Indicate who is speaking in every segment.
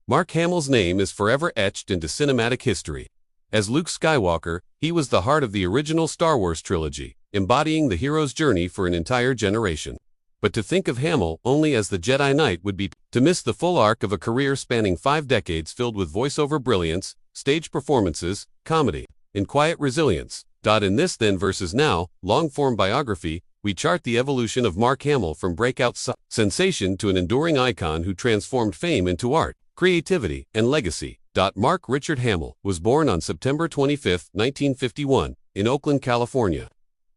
Speaker 1: Mark Hamill's name is forever etched into cinematic history. As Luke Skywalker, he was the heart of the original Star Wars trilogy, embodying the hero's journey for an entire generation. But to think of Hamill only as the Jedi Knight would be to miss the full arc of a career spanning 5 decades filled with voiceover brilliance, stage performances, comedy, and quiet resilience. In this Then versus Now, long-form biography, we chart the evolution of Mark Hamill from breakout sensation to an enduring icon who transformed fame into art, creativity, and legacy. Mark Richard Hamill was born on September 25, 1951, in Oakland, California.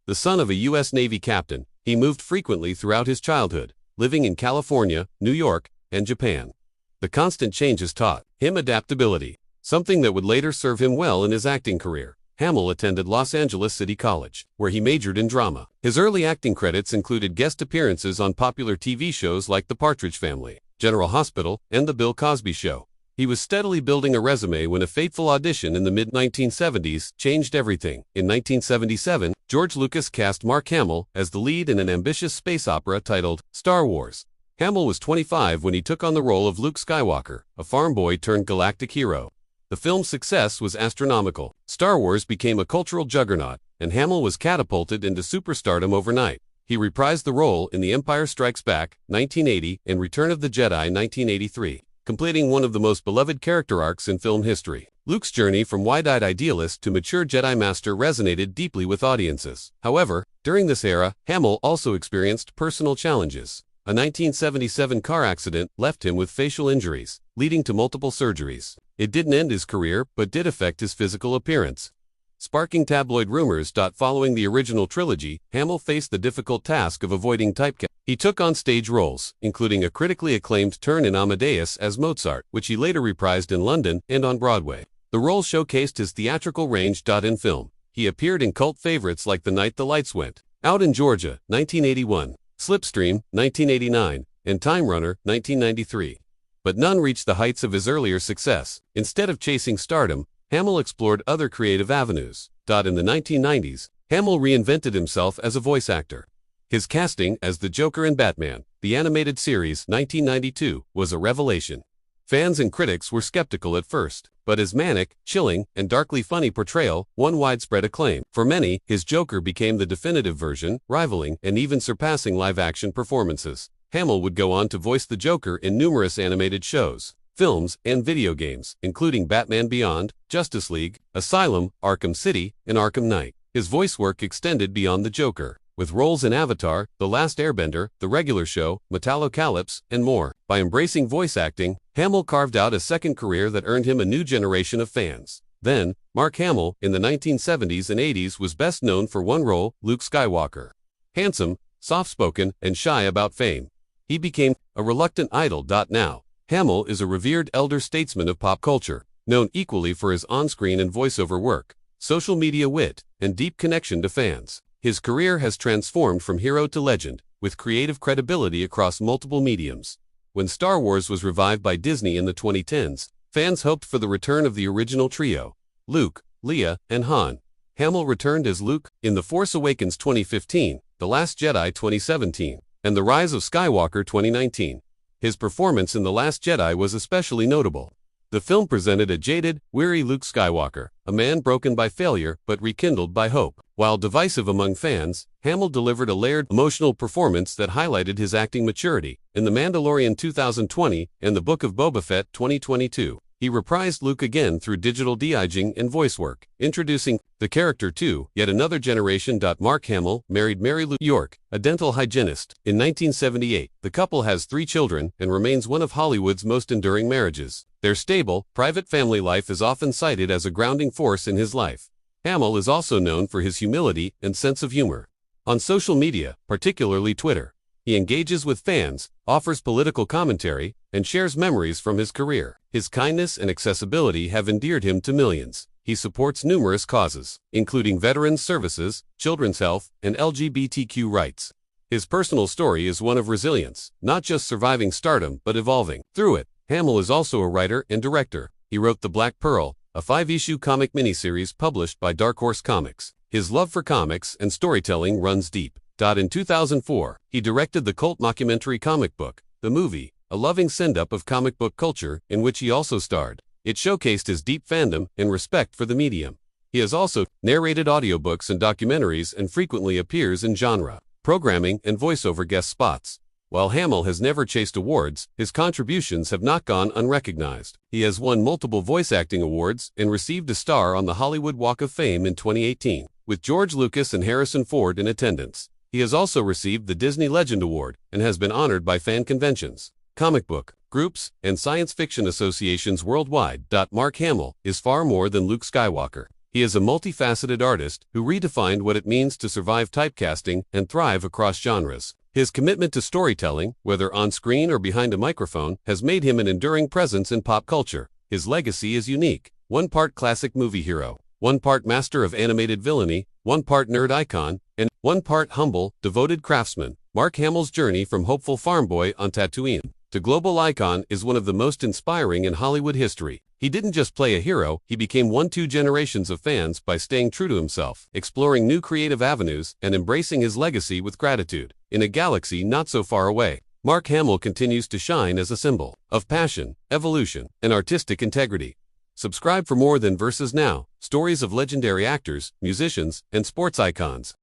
Speaker 1: The son of a U.S. Navy captain, he moved frequently throughout his childhood, living in California, New York, and Japan. The constant changes taught him adaptability, something that would later serve him well in his acting career. Hamill attended Los Angeles City College, where he majored in drama. His early acting credits included guest appearances on popular TV shows like The Partridge Family, General Hospital, and The Bill Cosby Show. He was steadily building a resume when a fateful audition in the mid-1970s changed everything. In 1977, George Lucas cast Mark Hamill as the lead in an ambitious space opera titled Star Wars. Hamill was 25 when he took on the role of Luke Skywalker, a farm boy turned galactic hero. The film's success was astronomical. Star Wars became a cultural juggernaut, and Hamill was catapulted into superstardom overnight. He reprised the role in The Empire Strikes Back, 1980, and Return of the Jedi, 1983, completing one of the most beloved character arcs in film history. Luke's journey from wide-eyed idealist to mature Jedi Master resonated deeply with audiences. However, during this era, Hamill also experienced personal challenges. A 1977 car accident left him with facial injuries, leading to multiple surgeries. It didn't end his career, but did affect his physical appearance, sparking tabloid rumors. Following the original trilogy, Hamill faced the difficult task of avoiding typecasting. He took on stage roles, including a critically acclaimed turn in Amadeus as Mozart, which he later reprised in London and on Broadway. The role showcased his theatrical range. In film, he appeared in cult favorites like The Night the Lights Went Out in Georgia, 1981, Slipstream, 1989, and Time Runner, 1993. But none reached the heights of his earlier success. Instead of chasing stardom, Hamill explored other creative avenues. In the 1990s, Hamill reinvented himself as a voice actor. His casting as the Joker in Batman, the animated series, 1992, was a revelation. Fans and critics were skeptical at first, but his manic, chilling, and darkly funny portrayal won widespread acclaim. For many, his Joker became the definitive version, rivaling and even surpassing live-action performances. Hamill would go on to voice the Joker in numerous animated shows, films, and video games, including Batman Beyond, Justice League, Asylum, Arkham City, and Arkham Knight. His voice work extended beyond the Joker, with roles in Avatar, The Last Airbender, The Regular Show, Metalocalypse, and more. By embracing voice acting, Hamill carved out a second career that earned him a new generation of fans. Then, Mark Hamill, in the 1970s and 80s, was best known for one role, Luke Skywalker. Handsome, soft-spoken, and shy about fame, he became a reluctant idol. Now, Hamill is a revered elder statesman of pop culture, known equally for his on-screen and voiceover work, social media wit, and deep connection to fans. His career has transformed from hero to legend, with creative credibility across multiple mediums. When Star Wars was revived by Disney in the 2010s, fans hoped for the return of the original trio, Luke, Leia, and Han. Hamill returned as Luke in The Force Awakens 2015, The Last Jedi 2017, and The Rise of Skywalker 2019. His performance in The Last Jedi was especially notable. The film presented a jaded, weary Luke Skywalker, a man broken by failure but rekindled by hope. While divisive among fans, Hamill delivered a layered, emotional performance that highlighted his acting maturity. In The Mandalorian 2020 and The Book of Boba Fett 2022, he reprised Luke again through digital de-aging and voice work, introducing the character to yet another generation. Mark Hamill married Marilou York, a dental hygienist, in 1978. The couple has 3 children and remains one of Hollywood's most enduring marriages. Their stable, private family life is often cited as a grounding force in his life. Hamill is also known for his humility and sense of humor. On social media, particularly Twitter, he engages with fans, offers political commentary, and shares memories from his career. His kindness and accessibility have endeared him to millions. He supports numerous causes, including veterans services, children's health, and LGBTQ rights. His personal story is one of resilience, not just surviving stardom but evolving through it. Hamill is also a writer and director. He wrote The Black Pearl, a 5-issue comic miniseries published by Dark Horse Comics. His love for comics and storytelling runs deep. In 2004, he directed the cult mockumentary comic book, The Movie, a loving send-up of comic book culture in which he also starred. It showcased his deep fandom and respect for the medium. He has also narrated audiobooks and documentaries and frequently appears in genre, programming, and voiceover guest spots. While Hamill has never chased awards, his contributions have not gone unrecognized. He has won multiple voice acting awards and received a star on the Hollywood Walk of Fame in 2018, with George Lucas and Harrison Ford in attendance. He has also received the Disney Legend Award and has been honored by fan conventions, comic book groups, and science fiction associations worldwide. Mark Hamill is far more than Luke Skywalker. He is a multifaceted artist who redefined what it means to survive typecasting and thrive across genres. His commitment to storytelling, whether on screen or behind a microphone, has made him an enduring presence in pop culture. His legacy is unique. One part classic movie hero, one part master of animated villainy, one part nerd icon, and one part humble, devoted craftsman. Mark Hamill's journey from hopeful farm boy on Tatooine to global icon is one of the most inspiring in Hollywood history. He didn't just play a hero, he became two generations of fans by staying true to himself, exploring new creative avenues, and embracing his legacy with gratitude. In a galaxy not so far away, Mark Hamill continues to shine as a symbol of passion, evolution, and artistic integrity. Subscribe for more than Versus Now, stories of legendary actors, musicians, and sports icons.